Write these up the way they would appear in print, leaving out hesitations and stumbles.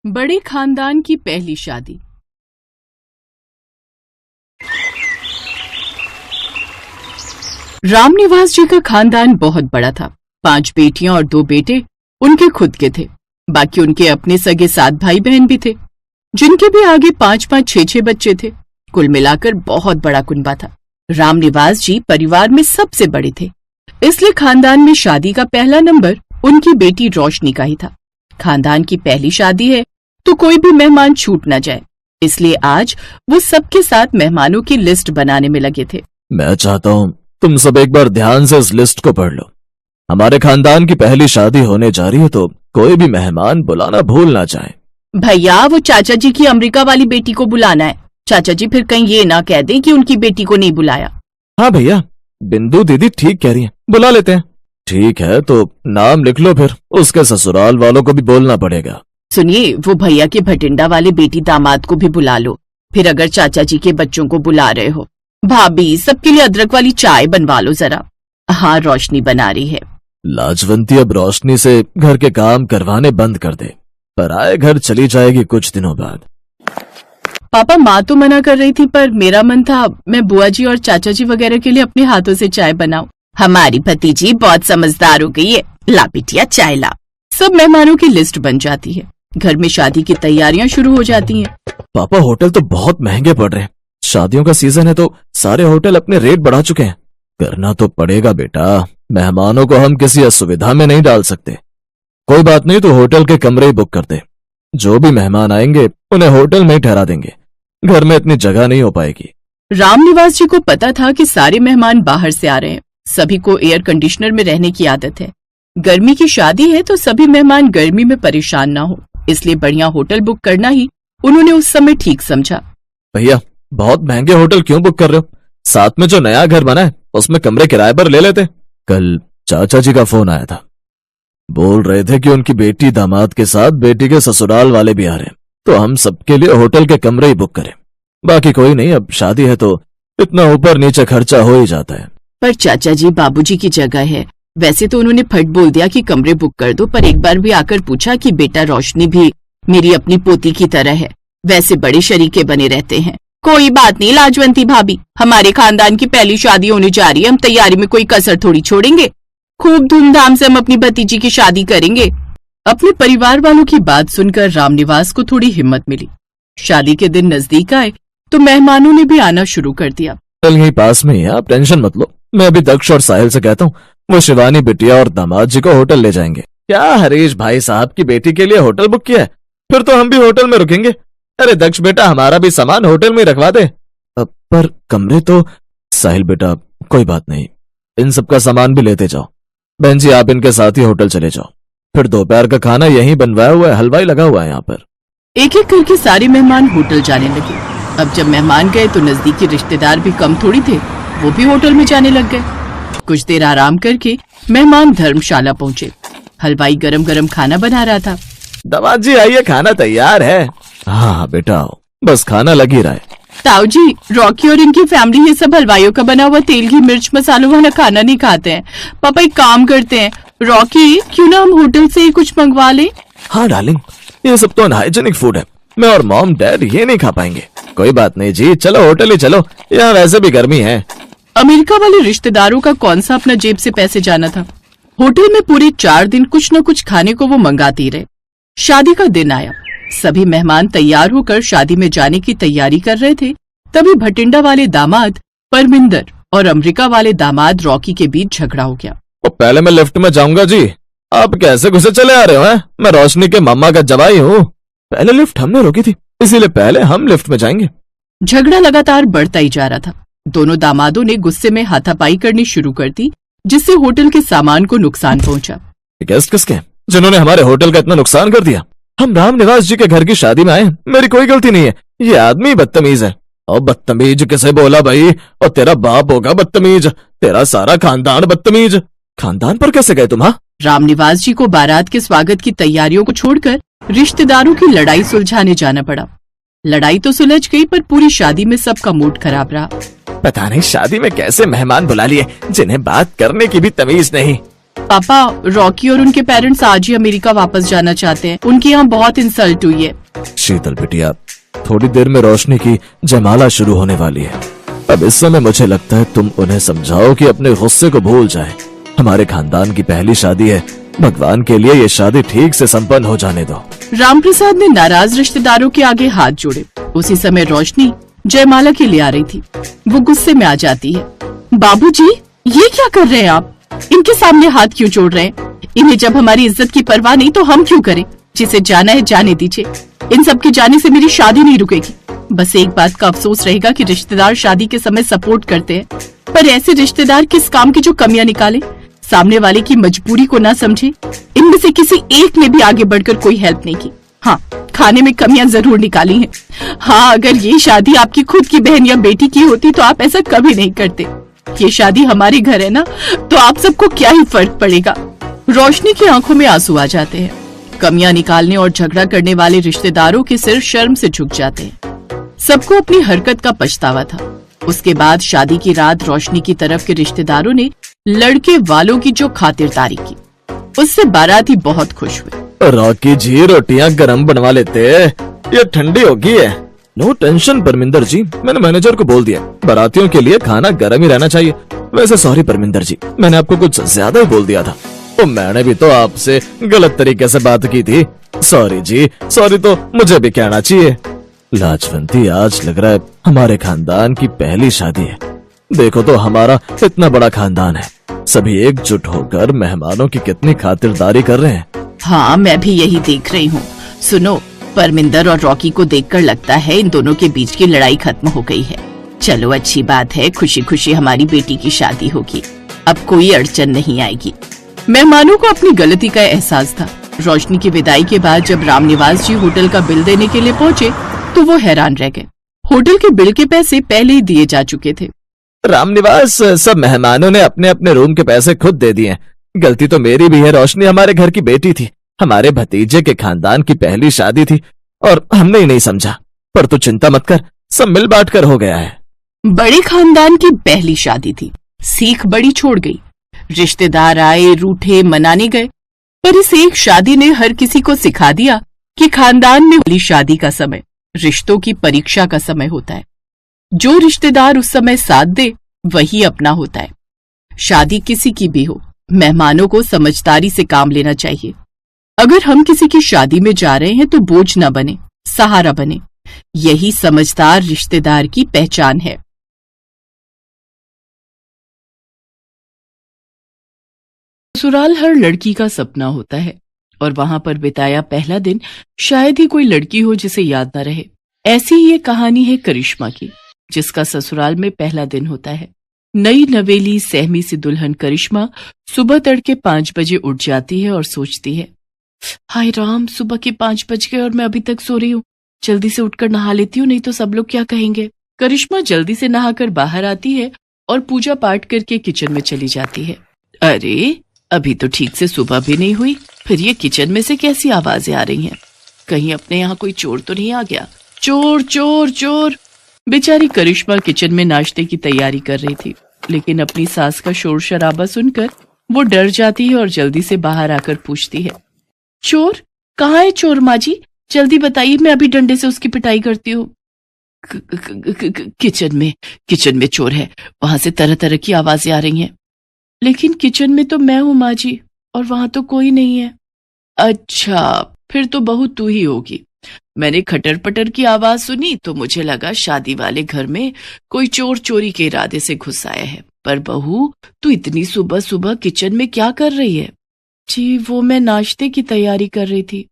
बड़े खानदान की पहली शादी। रामनिवास जी का खानदान बहुत बड़ा था। 5 बेटियां और 2 बेटे उनके खुद के थे। बाकी उनके अपने सगे 7 भाई बहन भी थे, जिनके भी आगे 5-5, 6-6 बच्चे थे। कुल मिलाकर बहुत बड़ा कुनबा था। रामनिवास जी परिवार में सबसे बड़े थे, इसलिए खानदान में शादी का पहला नंबर उनकी बेटी रोशनी का ही था। खानदान की पहली शादी है तो कोई भी मेहमान छूट न जाए, इसलिए आज वो सबके साथ मेहमानों की लिस्ट बनाने में लगे थे। मैं चाहता हूँ तुम सब एक बार ध्यान से इस लिस्ट को पढ़ लो। हमारे खानदान की पहली शादी होने जा रही है तो कोई भी मेहमान बुलाना भूल ना जाए। भैया, वो चाचा जी की अमेरिका वाली बेटी को बुलाना है। चाचा जी फिर कहीं ये ना कह दें कि उनकी बेटी को नहीं बुलाया। हाँ भैया, बिंदु दीदी ठीक कह रही है, बुला लेते हैं। ठीक है, तो नाम लिख लो, फिर उसके ससुराल वालों को भी बोलना पड़ेगा। सुनिए, वो भैया के भटिंडा वाले बेटी दामाद को भी बुला लो। फिर अगर चाचा जी के बच्चों को बुला रहे हो, भाभी सबके लिए अदरक वाली चाय बनवा लो जरा। हाँ, रोशनी बना रही है। लाजवंती अब रोशनी से घर के काम करवाने बंद कर दे, पराए घर चली जाएगी कुछ दिनों बाद। पापा, माँ तो मना कर रही थी, पर मेरा मन था मैं बुआ जी और चाचा जी वगैरह के लिए अपने हाथों से चाय बनाऊं। हमारी भतीजी बहुत समझदार हो गई है, ला बिटिया चाय ला। सब मेहमानों की लिस्ट बन जाती है। घर में शादी की तैयारियां शुरू हो जाती हैं। पापा, होटल तो बहुत महंगे पड़ रहे हैं। शादियों का सीजन है तो सारे होटल अपने रेट बढ़ा चुके हैं। करना तो पड़ेगा बेटा, मेहमानों को हम किसी असुविधा में नहीं डाल सकते। कोई बात नहीं, तो होटल के कमरे ही बुक कर दे। जो भी मेहमान आएंगे उन्हें होटल में ही ठहरा देंगे, घर में इतनी जगह नहीं हो पाएगी। रामनिवास जी को पता था कि सारे मेहमान बाहर से आ रहे हैं। सभी को एयर कंडीशनर में रहने की आदत है। गर्मी की शादी है तो सभी मेहमान गर्मी में परेशान ना हो, इसलिए बढ़िया होटल बुक करना ही उन्होंने उस समय ठीक समझा। भैया, बहुत महंगे होटल क्यों बुक कर रहे हो? साथ में जो नया घर बना है उसमें कमरे किराए पर ले लेते। कल चाचा जी का फोन आया था, बोल रहे थे कि उनकी बेटी दामाद के साथ बेटी के ससुराल वाले भी आ रहे हैं, तो हम सबके लिए होटल के कमरे ही बुक करें। बाकी कोई नहीं, अब शादी है तो इतना ऊपर नीचे खर्चा हो ही जाता है। पर चाचा जी बाबूजी की जगह है। वैसे तो उन्होंने फट बोल दिया कि कमरे बुक कर दो, पर एक बार भी आकर पूछा कि बेटा रोशनी भी मेरी अपनी पोती की तरह है, वैसे बड़े शरीके बने रहते हैं। कोई बात नहीं लाजवंती भाभी, हमारे खानदान की पहली शादी होने जा रही है, हम तैयारी में कोई कसर थोड़ी छोड़ेंगे। खूब धूमधाम से हम अपनी भतीजी की शादी करेंगे। अपने परिवार वालों की बात सुनकर रामनिवास को थोड़ी हिम्मत मिली। शादी के दिन नजदीक आए तो मेहमानों ने भी आना शुरू कर दिया। कल यही पास में ही है, आप टेंशन मत लो। मैं अभी दक्ष और साहिल से कहता हूँ, वो शिवानी बिटिया और दामाद जी को होटल ले जाएंगे। क्या हरीश भाई साहब की बेटी के लिए होटल बुक किया है? फिर तो हम भी होटल में रुकेंगे। अरे दक्ष बेटा, हमारा भी सामान होटल में रखवा दे। पर कमरे तो। साहिल बेटा, कोई बात नहीं, इन सबका सामान भी लेते जाओ। बहन जी, आप इनके साथ ही होटल चले जाओ। फिर दोपहर का खाना यहीं बनवाया हुआ है, हलवाई लगा हुआ है यहाँ पर। एक एक करके सारे मेहमान होटल जाने लगे। अब जब मेहमान गए तो नजदीकी रिश्तेदार भी कम थोड़ी थे, वो भी होटल में जाने लग गए। कुछ देर आराम करके मेहमान धर्मशाला पहुंचे। हलवाई गरम गरम खाना बना रहा था। दामाद जी आइए, खाना तैयार है। हाँ बेटा आओ, बस खाना लग ही रहा है। ताऊ जी, रॉकी और इनकी फैमिली ये सब हलवाइयों का बना हुआ तेल घी मिर्च मसालों वाला खाना नहीं खाते हैं। पापा एक काम करते हैं, रॉकी क्यों ना हम होटल से ही कुछ मंगवा लें? हाँ डार्लिंग, ये सब तो अनहाइजेनिक फूड है, मैं और मॉम डैड ये नहीं खा पाएंगे। कोई बात नहीं जी, चलो होटल ही चलो, यहाँ वैसे भी गर्मी है। अमेरिका वाले रिश्तेदारों का कौन सा अपना जेब से पैसे जाना था। होटल में पूरे 4 दिन कुछ न कुछ खाने को वो मंगाते ही रहे। शादी का दिन आया। सभी मेहमान तैयार होकर शादी में जाने की तैयारी कर रहे थे। तभी भटिंडा वाले दामाद परमिंदर और अमेरिका वाले दामाद रॉकी के बीच झगड़ा हो गया। पहले मैं लिफ्ट में जाऊंगा जी, आप कैसे घुसे चले आ रहे हो? मैं रोशनी के मम्मा का जवाई हूँ। पहले लिफ्ट हमने रोकी थी, इसीलिए पहले हम लिफ्ट में जाएंगे। झगड़ा लगातार बढ़ता ही जा रहा था। दोनों दामादों ने गुस्से में हाथापाई करनी शुरू कर दी, जिससे होटल के सामान को नुकसान पहुंचा। गेस्ट किसके जिन्होंने हमारे होटल का इतना नुकसान कर दिया? हम रामनिवास जी के घर की शादी में आए, मेरी कोई गलती नहीं है। ये आदमी बदतमीज है। और बदतमीज किसे बोला भाई? और तेरा बाप होगा बदतमीज, तेरा सारा खानदान बदतमीज। खानदान पर कैसे गए तुम? रामनिवास जी को बारात के स्वागत की तैयारियों को छोड़कर रिश्तेदारों की लड़ाई सुलझाने जाना पड़ा। लड़ाई तो सुलझ गई, पर पूरी शादी में सबका मूड खराब रहा। पता नहीं शादी में कैसे मेहमान बुला लिए जिन्हें बात करने की भी तमीज नहीं। पापा, रॉकी और उनके पेरेंट्स आज ही अमेरिका वापस जाना चाहते हैं। उनके यहाँ बहुत इंसल्ट हुई है। शीतल बिटिया, थोड़ी देर में रोशनी की जयमाला शुरू होने वाली है। अब इस समय मुझे लगता है तुम उन्हें समझाओ कि अपने गुस्से को भूल जाएं। हमारे खानदान की पहली शादी है, भगवान के लिए ये शादी ठीक से संपन्न हो जाने दो। रामप्रसाद ने नाराज रिश्तेदारों के आगे हाथ जोड़े। उसी समय रोशनी जयमाला के लिए आ रही थी। वो गुस्से में आ जाती है। बाबूजी, ये क्या कर रहे हैं आप? इनके सामने हाथ क्यों जोड़ रहे हैं? इन्हें जब हमारी इज्जत की परवाह नहीं तो हम क्यों करें? जिसे जाना है जाने दीजिए। इन सब के जाने से मेरी शादी नहीं रुकेगी। बस एक बात का अफसोस रहेगा कि रिश्तेदार शादी के समय सपोर्ट करते हैं, पर ऐसे रिश्तेदार किस काम की जो कमियां निकाले, सामने वाले की मजबूरी को ना समझे। इनमें से किसी एक ने भी आगे बढ़कर कोई हेल्प नहीं की। हाँ, खाने में कमियां जरूर निकाली हैं। हाँ, अगर ये शादी आपकी खुद की बहन या बेटी की होती तो आप ऐसा कभी नहीं करते। ये शादी हमारे घर है ना, तो आप सबको क्या ही फर्क पड़ेगा। रोशनी की आंखों में आंसू आ जाते हैं। कमियां निकालने और झगड़ा करने वाले रिश्तेदारों के सिर शर्म से झुक जाते हैं। सबको अपनी हरकत का पछतावा था। उसके बाद शादी की रात रोशनी की तरफ के रिश्तेदारों ने लड़के वालों की जो खातिरदारी की, उससे बाराती बहुत खुश हुए। रॉकी जी, रोटियां गरम बनवा लेते, ये ठंडी होगी है। नो टेंशन परमिंदर जी, मैंने मैनेजर को बोल दिया बारातियों के लिए खाना गर्म ही रहना चाहिए। वैसे सॉरी परमिंदर जी, मैंने आपको कुछ ज्यादा ही बोल दिया था। तो मैंने भी तो आपसे गलत तरीके से बात की थी। सॉरी जी, सॉरी तो मुझे भी कहना चाहिए। लाजवंती, आज लग रहा है हमारे खानदान की पहली शादी है। देखो तो हमारा इतना बड़ा खानदान है, सभी एकजुट होकर मेहमानों की कितनी खातिरदारी कर रहे हैं। हाँ, मैं भी यही देख रही हूँ। सुनो, परमिंदर और रॉकी को देखकर लगता है इन दोनों के बीच की लड़ाई खत्म हो गई है। चलो अच्छी बात है, खुशी खुशी हमारी बेटी की शादी होगी। अब कोई अड़चन नहीं आएगी। मेहमानों को अपनी गलती का एहसास था। रोशनी की विदाई के बाद जब रामनिवास जी होटल का बिल देने के लिए पहुँचे तो वो हैरान रह गए। होटल के बिल के पैसे पहले ही दिए जा चुके थे। रामनिवास, सब मेहमानों ने अपने अपने रूम के पैसे खुद दे दिए। गलती तो मेरी भी है। रोशनी हमारे घर की बेटी थी, हमारे भतीजे के खानदान की पहली शादी थी और हमने ही नहीं समझा। पर तू चिंता मत कर, सब मिल बांट कर हो गया है। बड़े खानदान की पहली शादी थी, सीख बड़ी छोड़ गई। रिश्तेदार आए, रूठे, मनाने गए, पर इस एक शादी ने हर किसी को सिखा दिया कि खानदान में पहली शादी का समय रिश्तों की परीक्षा का समय होता है। जो रिश्तेदार उस समय साथ दे वही अपना होता है। शादी किसी की भी हो, मेहमानों को समझदारी से काम लेना चाहिए। अगर हम किसी की शादी में जा रहे हैं तो बोझ न बने, सहारा बने। यही समझदार रिश्तेदार की पहचान है। ससुराल हर लड़की का सपना होता है और वहां पर बिताया पहला दिन शायद ही कोई लड़की हो जिसे याद न रहे। ऐसी ही ये कहानी है करिश्मा की, जिसका ससुराल में पहला दिन होता है। नई नवेली सहमी सी दुल्हन करिश्मा सुबह तड़के 5 बजे उठ जाती है और सोचती है, हाय राम, सुबह के 5 बज गए और मैं अभी तक सो रही हूँ। जल्दी से उठकर नहा लेती हूँ, नहीं तो सब लोग क्या कहेंगे। करिश्मा जल्दी से नहाकर बाहर आती है और पूजा पाठ करके किचन में चली जाती है। अरे, अभी तो ठीक से सुबह भी नहीं हुई, फिर ये किचन में से कैसी आवाजें आ रही हैं? कहीं अपने यहाँ कोई चोर तो नहीं आ गया? चोर चोर चोर। बेचारी करिश्मा किचन में नाश्ते की तैयारी कर रही थी, लेकिन अपनी सास का शोर शराबा सुनकर वो डर जाती है और जल्दी से बाहर आकर पूछती है, चोर कहाँ है? चोर माँ जी, जल्दी बताइए, मैं अभी डंडे से उसकी पिटाई करती हूँ। किचन में चोर है, वहां से तरह तरह की आवाजें आ रही हैं। लेकिन किचन में तो मैं हूँ माँ जी, और वहां तो कोई नहीं है। अच्छा, फिर तो बहू तू ही होगी। मैंने खटर पटर की आवाज सुनी तो मुझे लगा शादी वाले घर में कोई चोर चोरी के इरादे से घुस आया है। पर बहू, तू इतनी सुबह सुबह किचन में क्या कर रही है? जी, वो मैं नाश्ते की तैयारी कर रही थी।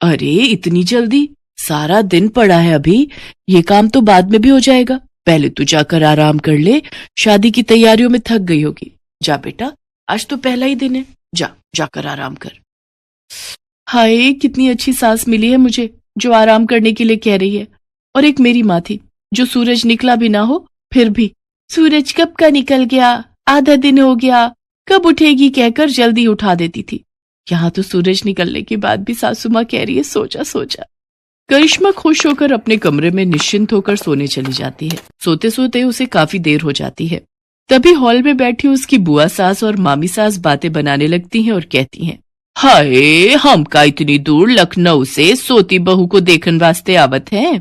अरे, इतनी जल्दी? सारा दिन पड़ा है अभी, ये काम तो बाद में भी हो जाएगा। पहले तू जाकर आराम कर ले, शादी की तैयारियों में थक गई होगी। जा बेटा, आज तो पहला ही दिन है, जाकर आराम कर। हाय, कितनी अच्छी सास मिली है मुझे जो आराम करने के लिए कह रही है। और एक मेरी माँ थी जो सूरज निकला भी ना हो फिर भी, सूरज कब का निकल गया, आधा दिन हो गया, कब उठेगी कहकर जल्दी उठा देती थी। यहाँ तो सूरज निकलने के बाद भी सासू माँ कह रही है, सोचा सोचा। करिश्मा खुश होकर अपने कमरे में निश्चिंत होकर सोने चली जाती है। सोते सोते उसे काफी देर हो जाती है। तभी हॉल में बैठी उसकी बुआ सास और मामी सास बातें बनाने लगती हैं और कहती हैं, हाय हम का इतनी दूर लखनऊ से सोती बहू को देखने वास्ते आवत है।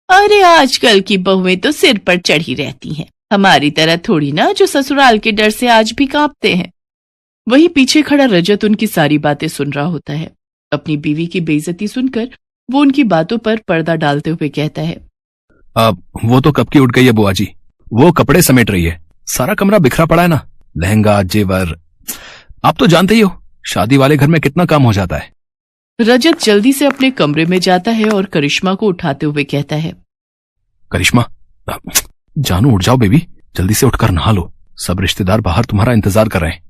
अरे आजकल की बहुएं तो सिर पर चढ़ी रहती हैं, हमारी तरह थोड़ी ना जो ससुराल के डर से आज भी कांपते हैं। वहीं पीछे खड़ा रजत उनकी सारी बातें सुन रहा होता है। अपनी बीवी की बेइज्जती सुनकर वो उनकी बातों पर पर्दा डालते हुए कहता है, अब वो तो कब की उठ गई है बुआ जी, वो कपड़े समेट रही है, सारा कमरा बिखरा पड़ा है ना, लहंगा जेवर, आप तो जानते ही हो शादी वाले घर में कितना काम हो जाता है। रजत जल्दी से अपने कमरे में जाता है और करिश्मा को उठाते हुए कहता है, करिश्मा जानू उठ जाओ बेबी, जल्दी से उठकर नहा लो, सब रिश्तेदार बाहर तुम्हारा इंतजार कर रहे हैं।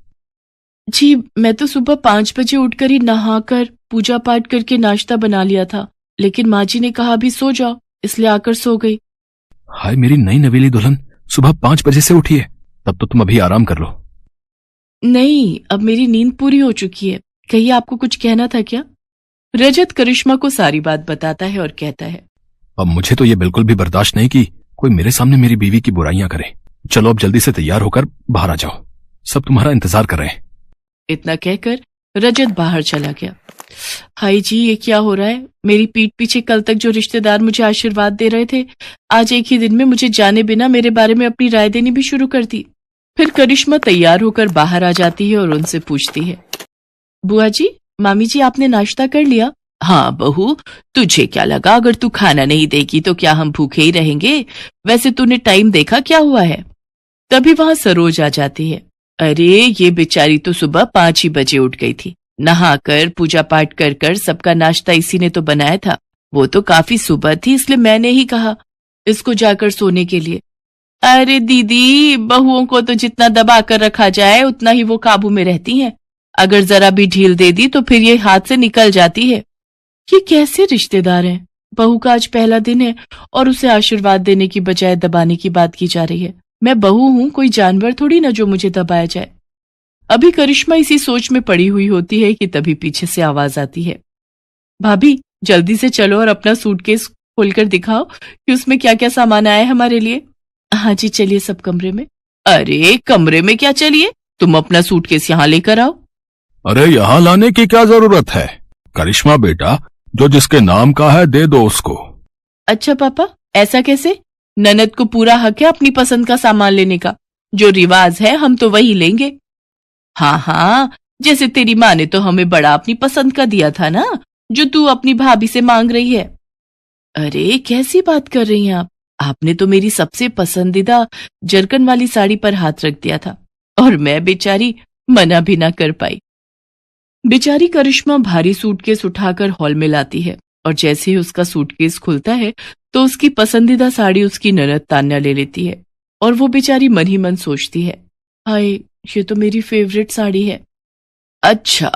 जी मैं तो सुबह 5 बजे उठकर ही नहाकर पूजा पाठ करके नाश्ता बना लिया था, लेकिन माँ जी ने कहा अभी सो जाओ, इसलिए आकर सो गई। हाय मेरी नई नवेली दुल्हन, सुबह 5 बजे से उठी है, तब तो तुम अभी आराम कर लो। नहीं, अब मेरी नींद पूरी हो चुकी है, कहिए आपको कुछ कहना था क्या? रजत करिश्मा को सारी बात बताता है और कहता है, अब मुझे तो ये बिल्कुल भी बर्दाश्त नहीं कि कोई मेरे सामने मेरी बीवी की बुराइयां करे। चलो अब जल्दी से तैयार होकर बाहर आ जाओ, सब तुम्हारा इंतजार कर रहे हैं। इतना कहकर रजत बाहर चला गया। हाय जी ये क्या हो रहा है? मेरी पीठ पीछे कल तक जो रिश्तेदार मुझे आशीर्वाद दे रहे थे, आज एक ही दिन में मुझे जाने बिना मेरे बारे में अपनी राय देनी भी शुरू कर दी। फिर करिश्मा तैयार होकर बाहर आ जाती है और उनसे पूछती है, बुआ जी, मामी जी आपने नाश्ता कर लिया? हाँ बहू, तुझे क्या लगा अगर तू खाना नहीं देगी तो क्या हम भूखे ही रहेंगे? वैसे तूने टाइम देखा क्या हुआ है? तभी वहां सरोज आ जाती है। अरे ये बेचारी तो सुबह 5 ही बजे उठ गई थी, नहाकर पूजा पाठ कर कर सबका नाश्ता इसी ने तो बनाया था। वो तो काफी सुबह थी, इसलिए मैंने ही कहा इसको जाकर सोने के लिए। अरे दीदी, बहुओं को तो जितना दबा कर रखा जाए उतना ही वो काबू में रहती हैं, अगर जरा भी ढील दे दी तो फिर ये हाथ से निकल जाती है। ये कैसे रिश्तेदार हैं? बहू का आज पहला दिन है और उसे आशीर्वाद देने की बजाय दबाने की बात की जा रही है। मैं बहू हूं, कोई जानवर थोड़ी ना जो मुझे दबाया जाए। अभी करिश्मा इसी सोच में पड़ी हुई होती है कि तभी पीछे से आवाज आती है, भाभी जल्दी से चलो और अपना सूटकेस खोलकर दिखाओ कि उसमें क्या क्या सामान आया है हमारे लिए। हाँ जी चलिए सब कमरे में। अरे कमरे में क्या चलिए, तुम अपना सूटकेस यहाँ लेकर आओ। अरे यहाँ लाने की क्या जरूरत है, करिश्मा बेटा जो जिसके नाम का है दे दो उसको। अच्छा पापा, ऐसा कैसे? ननद को पूरा हक है अपनी पसंद का सामान लेने का, जो रिवाज है हम तो वही लेंगे। हाँ हाँ, जैसे तेरी माँ ने तो हमें बड़ा अपनी पसंद का दिया था ना, जो तू अपनी भाभी से मांग रही है। अरे कैसी बात कर रही हैं आप? आपने तो मेरी सबसे पसंदीदा जरकन वाली साड़ी पर हाथ रख दिया था और मैं बेचारी मना भी ना कर पाई। बेचारी करिश्मा भारी सूटकेस उठाकर हॉल में लाती है और जैसे ही उसका सूटकेस खुलता है तो उसकी पसंदीदा साड़ी उसकी ननद तान्या ले लेती है और वो बेचारी मन ही मन सोचती है, हाय ये तो मेरी फेवरेट साड़ी है। अच्छा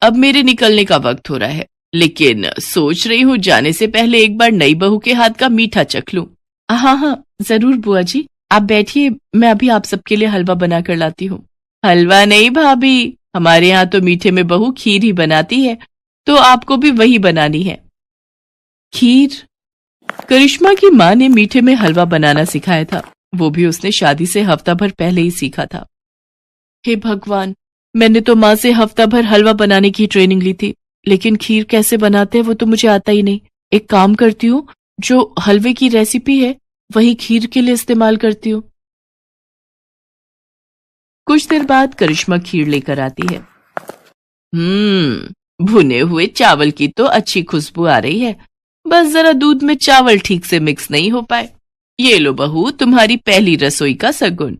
अब मेरे निकलने का वक्त हो रहा है, लेकिन सोच रही हूँ जाने से पहले एक बार नई बहू के हाथ का मीठा चख लूं। हाँ हाँ जरूर बुआ जी, आप बैठिए, मैं अभी आप सबके लिए हलवा बना कर लाती हूँ। हलवा नहीं भाभी, हमारे यहाँ तो मीठे में बहू खीर ही बनाती है, तो आपको भी वही बनानी है। खीर? करिश्मा की माँ ने मीठे में हलवा बनाना सिखाया था, वो भी उसने शादी से हफ्ता भर पहले ही सीखा था। हे भगवान, मैंने तो माँ से हफ्ता भर हलवा बनाने की ट्रेनिंग ली थी, लेकिन खीर कैसे बनाते हैं वो तो मुझे आता ही नहीं। एक काम करती हूँ, जो हलवे की रेसिपी है वही खीर के लिए इस्तेमाल करती हूँ। कुछ देर बाद करिश्मा खीर लेकर आती है। भुने हुए चावल की तो अच्छी खुशबू आ रही है, बस जरा दूध में चावल ठीक से मिक्स नहीं हो पाए। ये लो बहू तुम्हारी पहली रसोई का सगुन।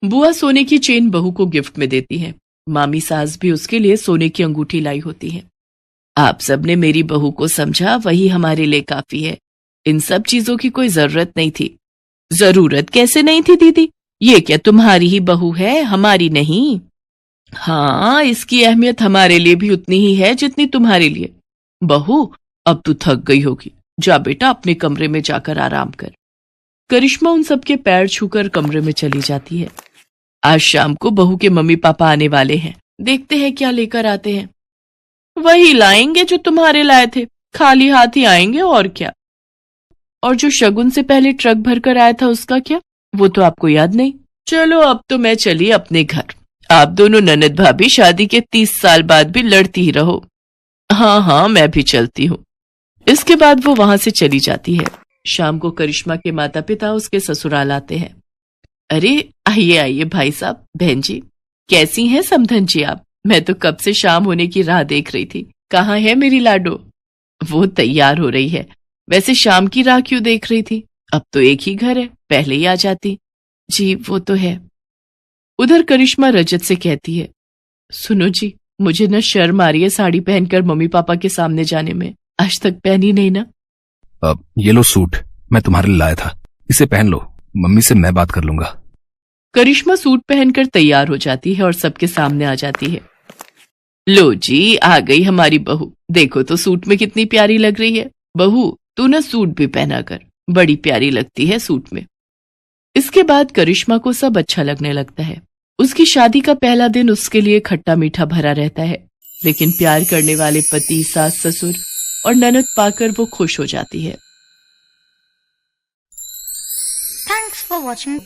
बुआ सोने की चेन बहू को गिफ्ट में देती है। मामी सास भी उसके लिए सोने की अंगूठी लाई होती है। आप सबने मेरी बहू को समझा, वही हमारे लिए काफी है। इन सब चीजों की कोई जरूरत नहीं थी। जरूरत कैसे नहीं थी दीदी, ये क्या तुम्हारी ही बहू है, हमारी नहीं? हाँ, इसकी अहमियत हमारे लिए भी उतनी ही है जितनी तुम्हारे लिए। बहू अब तू थक गई होगी, जा बेटा अपने कमरे में जाकर आराम कर। करिश्मा उन सबके पैर छूकर कमरे में चली जाती है। आज शाम को बहू के मम्मी पापा आने वाले हैं, देखते हैं क्या लेकर आते हैं। वही लाएंगे जो तुम्हारे लाए थे, खाली हाथ ही आएंगे और क्या। और जो शगुन से पहले ट्रक भर कर आया था उसका क्या, वो तो आपको याद नहीं? चलो अब तो मैं चली अपने घर। आप दोनों ननद भाभी शादी के 30 साल बाद भी लड़ती ही रहो। हाँ हाँ, मैं भी चलती हूँ। इसके बाद वो वहां से चली जाती है। शाम को करिश्मा के माता पिता उसके ससुराल आते हैं। अरे आइए आइए भाई साहब, बहन जी, कैसी हैं समधन जी आप? मैं तो कब से शाम होने की राह देख रही थी। कहाँ है मेरी लाडो? वो तैयार हो रही है। वैसे शाम की राह क्यों देख रही थी? अब तो एक ही घर है, पहले ही आ जाती। जी वो तो है। उधर करिश्मा रजत से कहती है, सुनो जी, मुझे न शर्म आ रही है साड़ी पहनकर मम्मी पापा के सामने जाने में। आज तक पहनी नहीं ना। अब ये लो सूट, मैं तुम्हारे लिए लाया था, इसे पहन लो, मम्मी से मैं बात कर लूंगा। करिश्मा सूट पहनकर तैयार हो जाती है और सबके सामने आ जाती है। लो जी, आ गई हमारी बहू। देखो तो सूट में कितनी प्यारी लग रही है। बहू, तू ना सूट भी पहना कर, बड़ी प्यारी लगती है सूट में। इसके बाद करिश्मा को सब अच्छा लगने लगता है। उसकी शादी का पहला दिन उसके लिए खट्टा मीठा भरा रहता है, लेकिन प्यार करने वाले पति, सास, ससुर और ननद पाकर वो खुश हो जाती है। Thanks for watching.